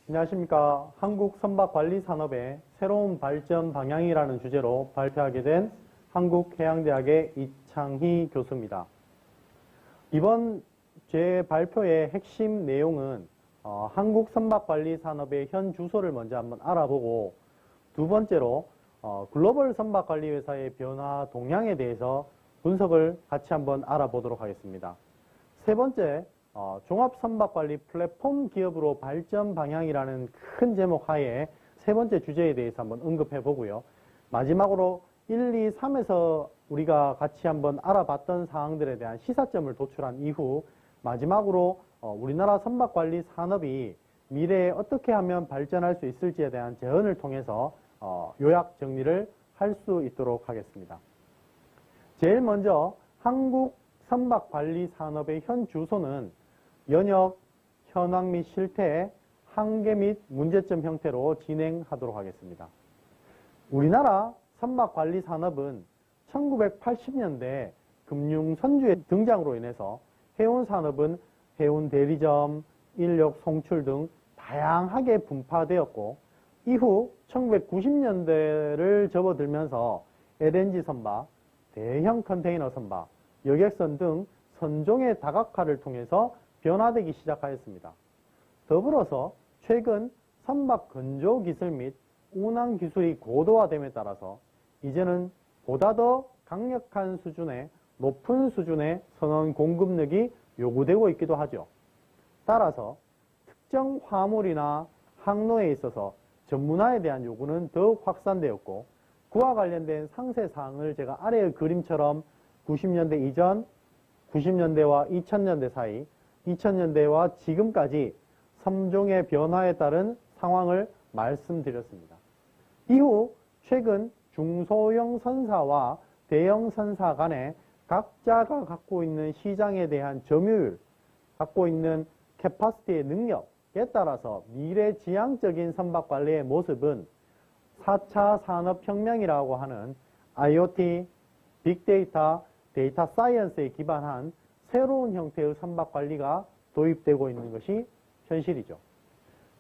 안녕하십니까. 한국선박관리산업의 새로운 발전 방향이라는 주제로 발표하게 된 한국해양대학의 이창희 교수입니다. 이번 제 발표의 핵심 내용은 한국선박관리산업의 현 주소를 먼저 한번 알아보고, 두 번째로 글로벌 선박관리회사의 변화 동향에 대해서 분석을 같이 한번 알아보도록 하겠습니다. 세 번째, 종합선박관리 플랫폼 기업으로 발전 방향이라는 큰 제목 하에 세 번째 주제에 대해서 한번 언급해 보고요. 마지막으로 1, 2, 3에서 우리가 같이 한번 알아봤던 사항들에 대한 시사점을 도출한 이후 마지막으로 우리나라 선박관리 산업이 미래에 어떻게 하면 발전할 수 있을지에 대한 제언을 통해서 요약 정리를 할 수 있도록 하겠습니다. 제일 먼저 한국 선박관리 산업의 현 주소는 연역, 현황 및 실태, 한계 및 문제점 형태로 진행하도록 하겠습니다. 우리나라 선박관리 산업은 1980년대 금융선주의 등장으로 인해서 해운산업은 해운 대리점, 인력 송출 등 다양하게 분파되었고, 이후 1990년대를 접어들면서 LNG 선박, 대형 컨테이너 선박, 여객선 등 선종의 다각화를 통해서 변화되기 시작하였습니다. 더불어서 최근 선박 건조 기술 및 운항 기술이 고도화됨에 따라서 이제는 보다 더 강력한 수준의 높은 수준의 선원 공급력이 요구되고 있기도 하죠. 따라서 특정 화물이나 항로에 있어서 전문화에 대한 요구는 더욱 확산되었고, 그와 관련된 상세 사항을 제가 아래의 그림처럼 90년대 이전, 90년대와 2000년대 사이, 2000년대와 지금까지 섬종의 변화에 따른 상황을 말씀드렸습니다. 이후 최근 중소형 선사와 대형 선사 간에 각자가 갖고 있는 시장에 대한 점유율, 갖고 있는 캐파시티의 능력에 따라서 미래지향적인 선박관리의 모습은 4차 산업혁명이라고 하는 IoT, 빅데이터, 데이터 사이언스에 기반한 새로운 형태의 선박관리가 도입되고 있는 것이 현실이죠.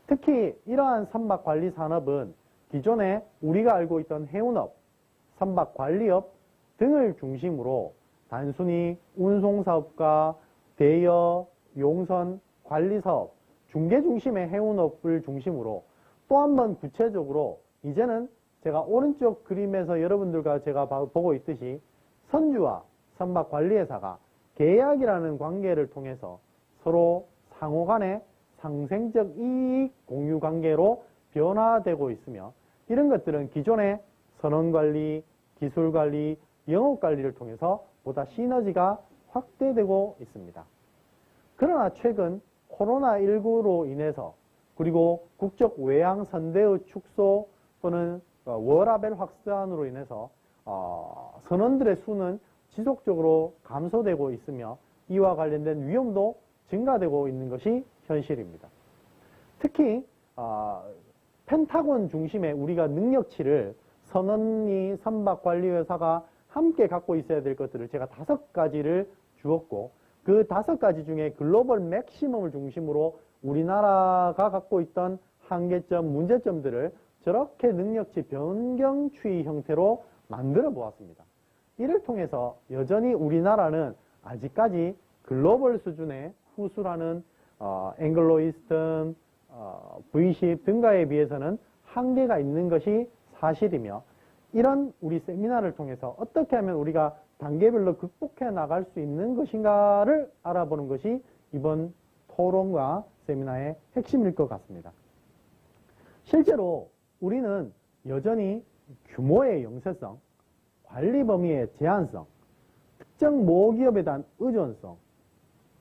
특히 이러한 선박관리 산업은 기존에 우리가 알고 있던 해운업, 선박관리업 등을 중심으로 단순히 운송사업과 대여, 용선, 관리사업, 중개 중심의 해운업을 중심으로 또 한 번 구체적으로 이제는 제가 오른쪽 그림에서 여러분들과 제가 보고 있듯이 선주와 선박관리회사가 계약이라는 관계를 통해서 서로 상호 간의 상생적 이익 공유 관계로 변화되고 있으며, 이런 것들은 기존의 선원관리, 기술관리, 영업관리를 통해서 보다 시너지가 확대되고 있습니다. 그러나 최근 코로나19로 인해서, 그리고 국적 외항 선대의 축소 또는 워라밸 확산으로 인해서 선원들의 수는 지속적으로 감소되고 있으며, 이와 관련된 위험도 증가되고 있는 것이 현실입니다. 특히 펜타곤 중심의 우리가 능력치를 선원이 선박관리회사가 함께 갖고 있어야 될 것들을 제가 5가지를 주었고, 그 5가지 중에 글로벌 맥시멈을 중심으로 우리나라가 갖고 있던 한계점, 문제점들을 저렇게 능력치 변경 추이 형태로 만들어 보았습니다. 이를 통해서 여전히 우리나라는 아직까지 글로벌 수준의 후수라는 앵글로이스턴, V10 등가에 비해서는 한계가 있는 것이 사실이며, 이런 우리 세미나를 통해서 어떻게 하면 우리가 단계별로 극복해 나갈 수 있는 것인가를 알아보는 것이 이번 토론과 세미나의 핵심일 것 같습니다. 실제로 우리는 여전히 규모의 영세성, 관리 범위의 제한성, 특정 모기업에 대한 의존성,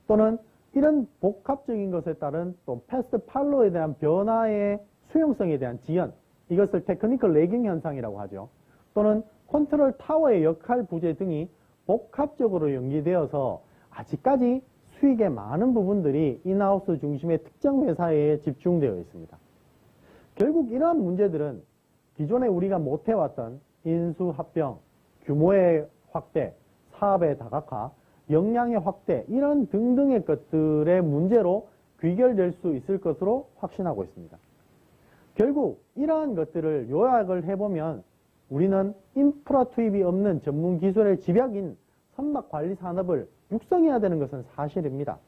또는 이런 복합적인 것에 따른 또 패스트 팔로우에 대한 변화의 수용성에 대한 지연, 이것을 테크니컬 레깅 현상이라고 하죠. 또는 컨트롤 타워의 역할 부재 등이 복합적으로 연기되어서 아직까지 수익의 많은 부분들이 인하우스 중심의 특정 회사에 집중되어 있습니다. 결국 이러한 문제들은 기존에 우리가 못해왔던 인수합병, 규모의 확대, 사업의 다각화, 역량의 확대, 이런 등등의 것들의 문제로 귀결될 수 있을 것으로 확신하고 있습니다. 결국 이러한 것들을 요약을 해보면 우리는 인프라 투입이 없는 전문 기술의 집약인 선박관리 산업을 육성해야 되는 것은 사실입니다.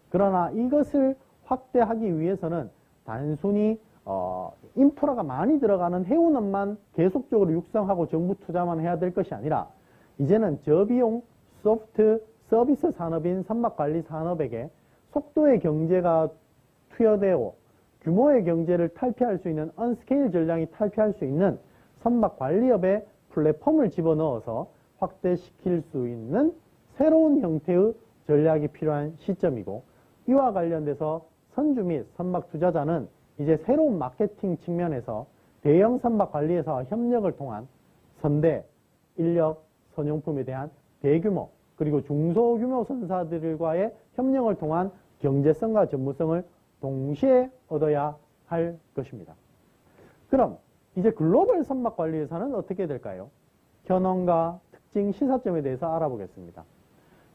그러나 이것을 확대하기 위해서는 단순히 인프라가 많이 들어가는 해운업만 계속적으로 육성하고 정부 투자만 해야 될 것이 아니라 이제는 저비용 소프트 서비스 산업인 선박관리 산업에게 속도의 경제가 투여되고 규모의 경제를 탈피할 수 있는 언스케일 전략이 탈피할 수 있는 선박관리업의 플랫폼을 집어넣어서 확대시킬 수 있는 새로운 형태의 전략이 필요한 시점이고, 이와 관련돼서 선주 및 선박 투자자는 이제 새로운 마케팅 측면에서 대형 선박관리회사와 협력을 통한 선대, 인력, 선용품에 대한 대규모 그리고 중소규모 선사들과의 협력을 통한 경제성과 전문성을 동시에 얻어야 할 것입니다. 그럼 이제 글로벌 선박관리회사는 어떻게 될까요? 현황과 특징, 시사점에 대해서 알아보겠습니다.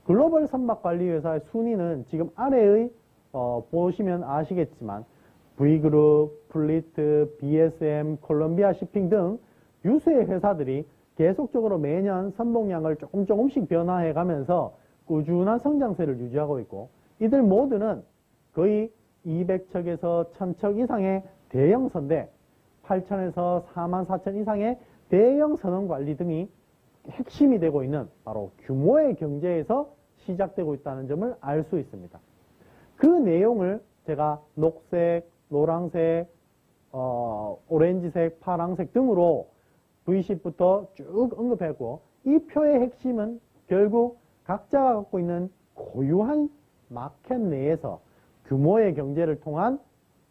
글로벌 선박관리회사의 순위는 지금 아래의 보시면 아시겠지만 V그룹, 플리트, BSM, 콜롬비아 시핑 등 유수의 회사들이 계속적으로 매년 선봉량을 조금씩 변화해 가면서 꾸준한 성장세를 유지하고 있고, 이들 모두는 거의 200척에서 1000척 이상의 대형 선대, 8,000에서 44,000 이상의 대형 선원관리 등이 핵심이 되고 있는 바로 규모의 경제에서 시작되고 있다는 점을 알 수 있습니다. 그 내용을 제가 녹색, 노란색, 오렌지색, 파란색 등으로 V10부터 쭉 언급했고, 이 표의 핵심은 결국 각자가 갖고 있는 고유한 마켓 내에서 규모의 경제를 통한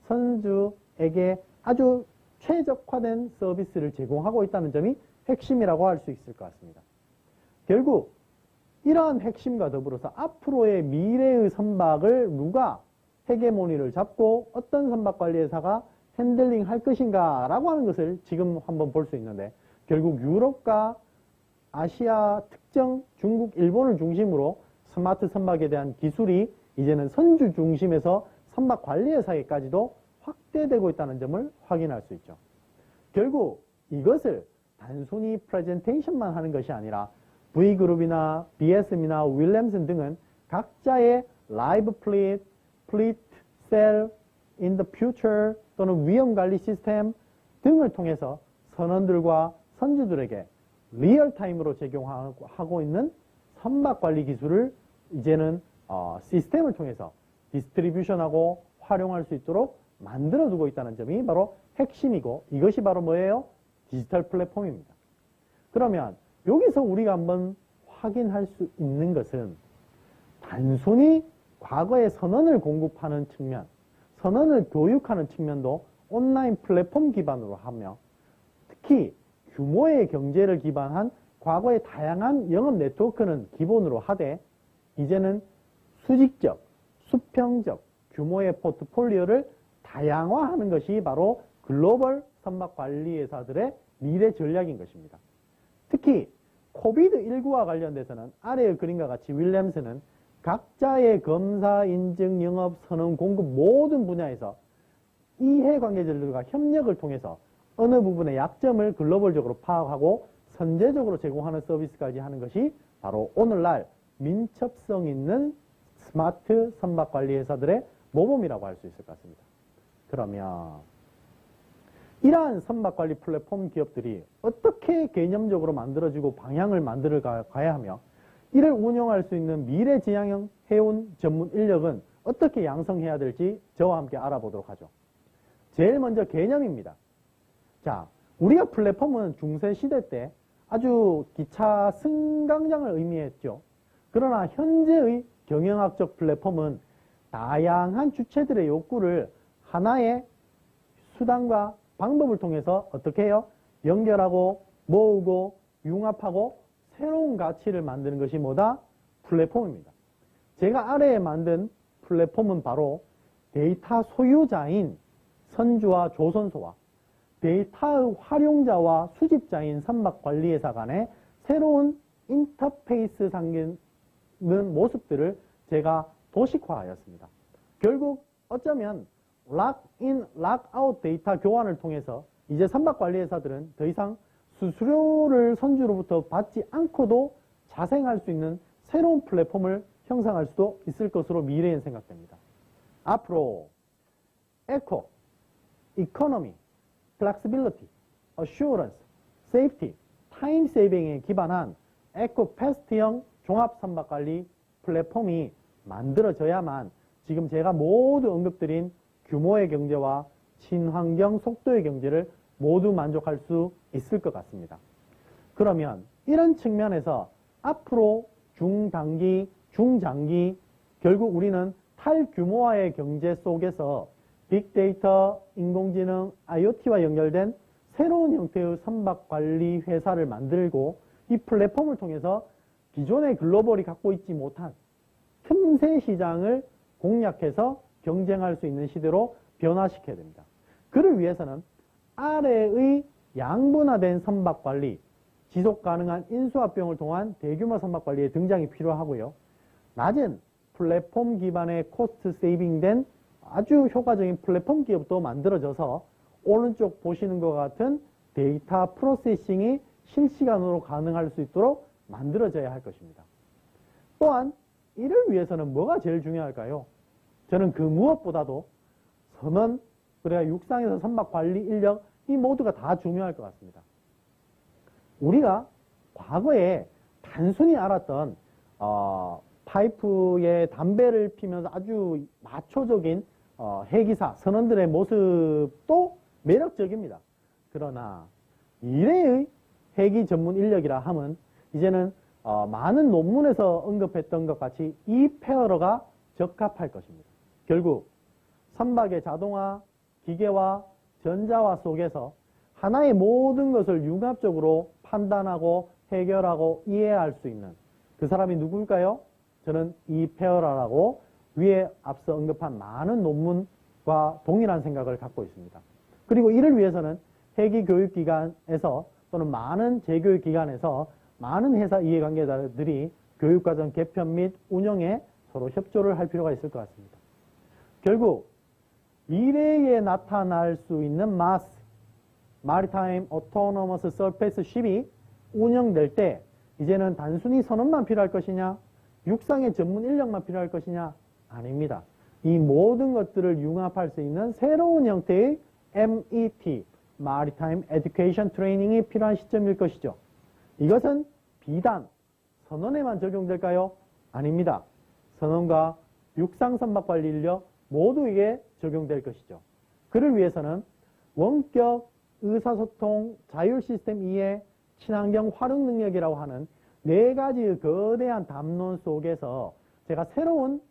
선주에게 아주 최적화된 서비스를 제공하고 있다는 점이 핵심이라고 할 수 있을 것 같습니다. 결국 이러한 핵심과 더불어서 앞으로의 미래의 선박을 누가 헤게모니를 잡고 어떤 선박관리회사가 핸들링 할 것인가 라고 하는 것을 지금 한번 볼 수 있는데, 결국 유럽과 아시아 특정 중국, 일본을 중심으로 스마트 선박에 대한 기술이 이제는 선주 중심에서 선박관리회사에까지도 확대되고 있다는 점을 확인할 수 있죠. 결국 이것을 단순히 프레젠테이션만 하는 것이 아니라 V그룹이나 BSM이나 윌리엄슨 등은 각자의 라이브 플릿, 플릿, 셀, in the future 또는 위험관리 시스템 등을 통해서 선원들과 선주들에게 리얼타임으로 제공하고 있는 선박관리 기술을 이제는 시스템을 통해서 디스트리뷰션하고 활용할 수 있도록 만들어두고 있다는 점이 바로 핵심이고, 이것이 바로 뭐예요? 디지털 플랫폼입니다. 그러면 여기서 우리가 한번 확인할 수 있는 것은 단순히 과거에 선원을 공급하는 측면, 선원을 교육하는 측면도 온라인 플랫폼 기반으로 하며, 특히 규모의 경제를 기반한 과거의 다양한 영업 네트워크는 기본으로 하되, 이제는 수직적, 수평적 규모의 포트폴리오를 다양화하는 것이 바로 글로벌 선박관리회사들의 미래 전략인 것입니다. 특히 코비드19와 관련돼서는 아래의 그림과 같이 윌리엄슨은 각자의 검사, 인증, 영업, 선원, 공급 모든 분야에서 이해관계자들과 협력을 통해서 어느 부분의 약점을 글로벌적으로 파악하고 선제적으로 제공하는 서비스까지 하는 것이 바로 오늘날 민첩성 있는 스마트 선박관리회사들의 모범이라고 할 수 있을 것 같습니다. 그러면 이러한 선박관리 플랫폼 기업들이 어떻게 개념적으로 만들어지고 방향을 만들어 가야 하며, 이를 운영할 수 있는 미래지향형 해운 전문 인력은 어떻게 양성해야 될지 저와 함께 알아보도록 하죠. 제일 먼저 개념입니다. 자, 우리가 플랫폼은 중세시대 때 아주 기차 승강장을 의미했죠. 그러나 현재의 경영학적 플랫폼은 다양한 주체들의 욕구를 하나의 수단과 방법을 통해서 어떻게 해요? 연결하고 모으고 융합하고 새로운 가치를 만드는 것이 뭐다? 플랫폼입니다. 제가 아래에 만든 플랫폼은 바로 데이터 소유자인 선주와 조선소와 데이터의 활용자와 수집자인 선박관리회사 간의 새로운 인터페이스 생기는 모습들을 제가 도식화하였습니다. 결국 어쩌면 락인, 락아웃 데이터 교환을 통해서 이제 선박관리회사들은 더 이상 수수료를 선주로부터 받지 않고도 자생할 수 있는 새로운 플랫폼을 형성할 수도 있을 것으로 미래엔 생각됩니다. 앞으로 에코, 이코노미, 플렉시빌리티, 어슈어런스, 세이프티, 타임 세이빙에 기반한 에코 패스트형 종합 선박관리 플랫폼이 만들어져야만 지금 제가 모두 언급드린 규모의 경제와 친환경 속도의 경제를 모두 만족할 수 있을 것 같습니다. 그러면 이런 측면에서 앞으로 중단기, 중장기 결국 우리는 탈규모화의 경제 속에서 빅데이터, 인공지능, IoT와 연결된 새로운 형태의 선박관리 회사를 만들고 이 플랫폼을 통해서 기존의 글로벌이 갖고 있지 못한 틈새 시장을 공략해서 경쟁할 수 있는 시대로 변화시켜야 됩니다. 그를 위해서는 아래의 양분화된 선박관리, 지속가능한 인수합병을 통한 대규모 선박관리의 등장이 필요하고요. 낮은 플랫폼 기반의 코스트 세이빙된 아주 효과적인 플랫폼 기업도 만들어져서 오른쪽 보시는 것 같은 데이터 프로세싱이 실시간으로 가능할 수 있도록 만들어져야 할 것입니다. 또한 이를 위해서는 뭐가 제일 중요할까요? 저는 그 무엇보다도 선원, 그래야 육상에서 선박 관리 인력 이 모두가 다 중요할 것 같습니다. 우리가 과거에 단순히 알았던 파이프에 담배를 피면서 아주 마초적인 해기사, 선원들의 모습도 매력적입니다. 그러나 미래의 해기 전문 인력이라 함은 이제는 많은 논문에서 언급했던 것 같이 이 페어러가 적합할 것입니다. 결국 선박의 자동화, 기계화, 전자화 속에서 하나의 모든 것을 융합적으로 판단하고 해결하고 이해할 수 있는 그 사람이 누구일까요? 저는 이 페어러라고 위에 앞서 언급한 많은 논문과 동일한 생각을 갖고 있습니다. 그리고 이를 위해서는 회기교육기관에서 또는 많은 재교육기관에서 많은 회사 이해관계자들이 교육과정 개편 및 운영에 서로 협조를 할 필요가 있을 것 같습니다. 결국 미래에 나타날 수 있는 마스, Maritime Autonomous Surface Ship이 운영될 때 이제는 단순히 선원만 필요할 것이냐, 육상의 전문 인력만 필요할 것이냐? 아닙니다. 이 모든 것들을 융합할 수 있는 새로운 형태의 MET, Maritime Education Training이 필요한 시점일 것이죠. 이것은 비단 선원에만 적용될까요? 아닙니다. 선원과 육상 선박관리 인력 모두에게 적용될 것이죠. 그를 위해서는 원격 의사소통 자율 시스템 이해 친환경 활용 능력이라고 하는 4가지의 거대한 담론 속에서 제가 새로운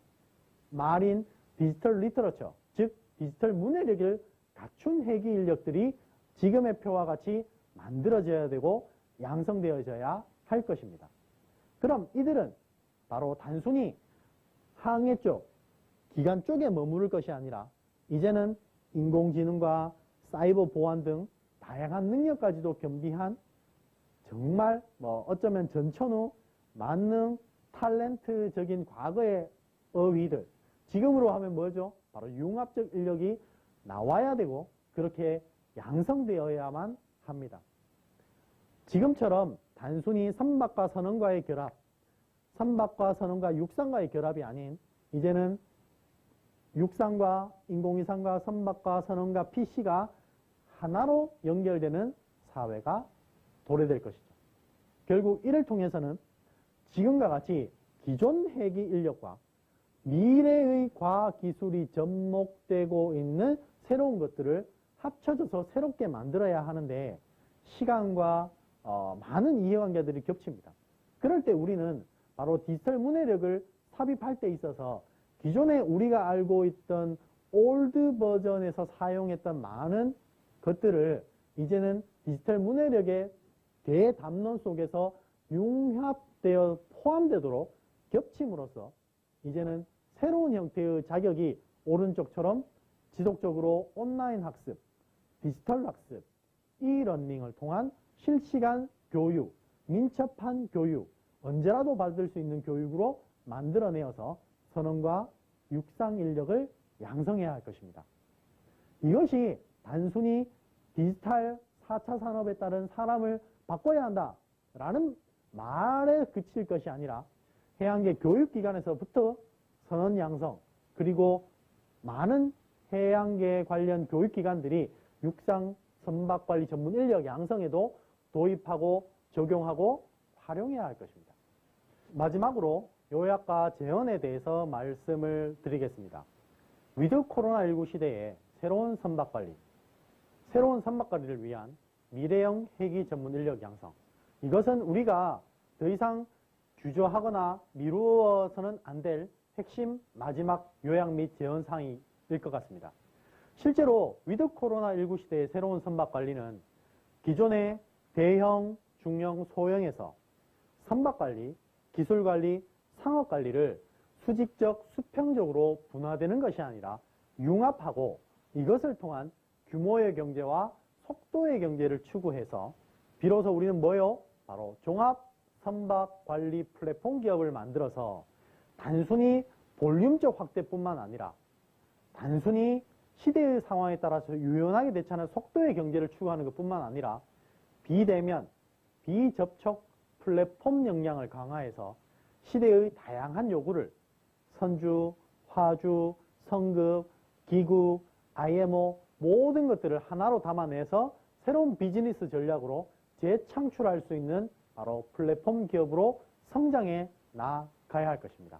마린 디지털 리터러처, 즉 디지털 문해력을 갖춘 회기 인력들이 지금의 표와 같이 만들어져야 되고 양성되어져야 할 것입니다. 그럼 이들은 바로 단순히 항해 쪽, 기관 쪽에 머무를 것이 아니라 이제는 인공지능과 사이버 보안 등 다양한 능력까지도 겸비한 정말 어쩌면 전천후 만능 탤런트적인 과거의 어휘들, 지금으로 하면 뭐죠? 바로 융합적 인력이 나와야 되고 그렇게 양성되어야만 합니다. 지금처럼 단순히 선박과 선원과의 결합, 선박과 선원과 육상과의 결합이 아닌 이제는 육상과 인공위상과 선박과 선원과 PC가 하나로 연결되는 사회가 도래될 것이죠. 결국 이를 통해서는 지금과 같이 기존 회기 인력과 미래의 과학기술이 접목되고 있는 새로운 것들을 합쳐져서 새롭게 만들어야 하는데 시간과 많은 이해관계들이 겹칩니다. 그럴 때 우리는 바로 디지털 문해력을 삽입할 때 있어서 기존에 우리가 알고 있던 올드 버전에서 사용했던 많은 것들을 이제는 디지털 문해력의 대담론 속에서 융합되어 포함되도록 겹침으로써 이제는 새로운 형태의 자격이 오른쪽처럼 지속적으로 온라인 학습, 디지털 학습, e-러닝을 통한 실시간 교육, 민첩한 교육, 언제라도 받을 수 있는 교육으로 만들어내어서 선원과 육상 인력을 양성해야 할 것입니다. 이것이 단순히 디지털 4차 산업에 따른 사람을 바꿔야 한다라는 말에 그칠 것이 아니라 해양계 교육기관에서부터 선언 양성, 그리고 많은 해양계 관련 교육기관들이 육상 선박관리 전문 인력 양성에도 도입하고 적용하고 활용해야 할 것입니다. 마지막으로 요약과 재현에 대해서 말씀을 드리겠습니다. 위드 코로나19 시대에 새로운 선박관리를 위한 미래형 헬기 전문 인력 양성. 이것은 우리가 더 이상 주저하거나 미루어서는 안 될 핵심 마지막 요약 및 재현 사항일 것 같습니다. 실제로 위드 코로나19 시대의 새로운 선박관리는 기존의 대형, 중형, 소형에서 선박관리, 기술관리, 상업관리를 수직적, 수평적으로 분화되는 것이 아니라 융합하고 이것을 통한 규모의 경제와 속도의 경제를 추구해서 비로소 우리는 뭐요? 바로 종합 선박관리 플랫폼 기업을 만들어서 단순히 볼륨적 확대뿐만 아니라 단순히 시대의 상황에 따라서 유연하게 대처하는 속도의 경제를 추구하는 것뿐만 아니라 비대면, 비접촉 플랫폼 역량을 강화해서 시대의 다양한 요구를 선주, 화주, 성급, 기구, IMO 모든 것들을 하나로 담아내서 새로운 비즈니스 전략으로 재창출할 수 있는 바로 플랫폼 기업으로 성장해 나가야 할 것입니다.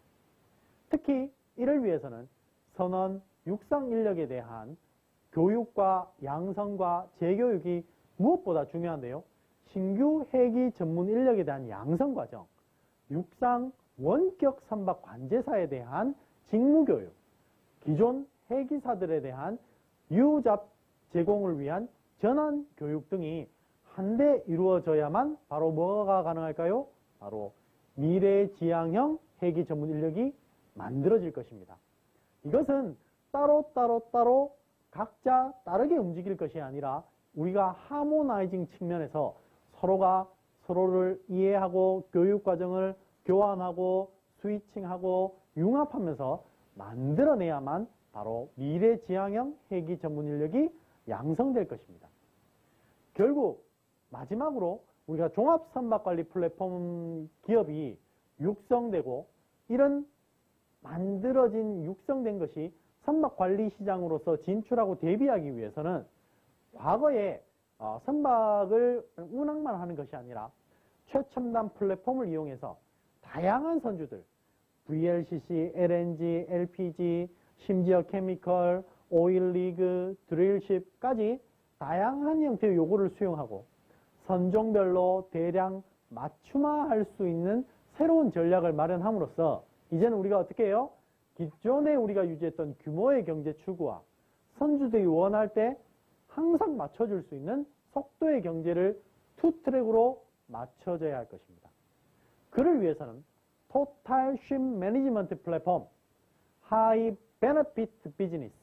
특히 이를 위해서는 선원, 육상 인력에 대한 교육과 양성과 재교육이 무엇보다 중요한데요. 신규 헬기 전문 인력에 대한 양성 과정, 육상 원격 선박 관제사에 대한 직무교육, 기존 헬기사들에 대한 유잡 제공을 위한 전환 교육 등이 한데 이루어져야만 바로 뭐가 가능할까요? 바로 미래지향형 헬기 전문 인력이 만들어질 것입니다. 이것은 따로 각자 다르게 움직일 것이 아니라 우리가 하모나이징 측면에서 서로가 서로를 이해하고 교육과정을 교환하고 스위칭하고 융합하면서 만들어내야만 바로 미래지향형 헬기 전문 인력이 양성될 것입니다. 결국 마지막으로 우리가 종합선박관리 플랫폼 기업이 육성되고 이런 만들어진 육성된 것이 선박관리 시장으로서 진출하고 대비하기 위해서는 과거에 선박을 운항만 하는 것이 아니라 최첨단 플랫폼을 이용해서 다양한 선주들 VLCC, LNG, LPG, 심지어 케미컬, 오일리그, 드릴십까지 다양한 형태의 요구를 수용하고 선종별로 대량 맞춤화할 수 있는 새로운 전략을 마련함으로써 이제는 우리가 어떻게 해요? 기존에 우리가 유지했던 규모의 경제 추구와 선주들이 원할 때 항상 맞춰줄 수 있는 속도의 경제를 투 트랙으로 맞춰져야 할 것입니다. 그를 위해서는 토탈 쉽 매니지먼트 플랫폼, 하이 베네피트 비즈니스,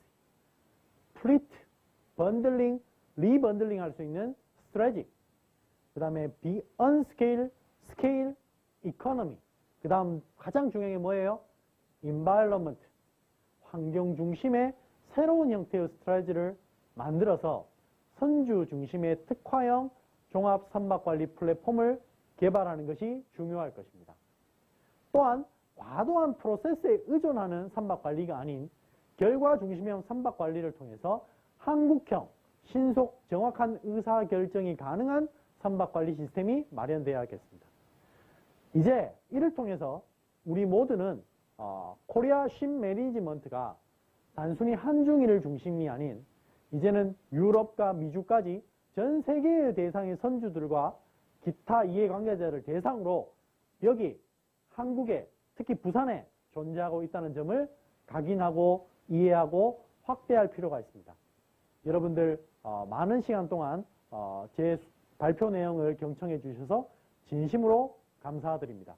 플리트, 번들링, 리번들링 할 수 있는 스트래직, 그 다음에 비언스케일, 스케일, 이코노미, 그 다음 가장 중요한 게 뭐예요? 인바이러먼트, 환경 중심의 새로운 형태의 스트래지를 만들어서 선주 중심의 특화형 종합 선박관리 플랫폼을 개발하는 것이 중요할 것입니다. 또한 과도한 프로세스에 의존하는 선박관리가 아닌 결과 중심형 선박관리를 통해서 한국형, 신속, 정확한 의사결정이 가능한 선박관리 시스템이 마련되어야겠습니다. 이제 이를 통해서 우리 모두는 코리아 쉽 매니지먼트가 단순히 한중일을 중심이 아닌 이제는 유럽과 미주까지 전 세계의 대상의 선주들과 기타 이해관계자를 대상으로 여기 한국에 특히 부산에 존재하고 있다는 점을 각인하고 이해하고 확대할 필요가 있습니다. 여러분들 많은 시간 동안 제 발표 내용을 경청해 주셔서 진심으로 감사드립니다.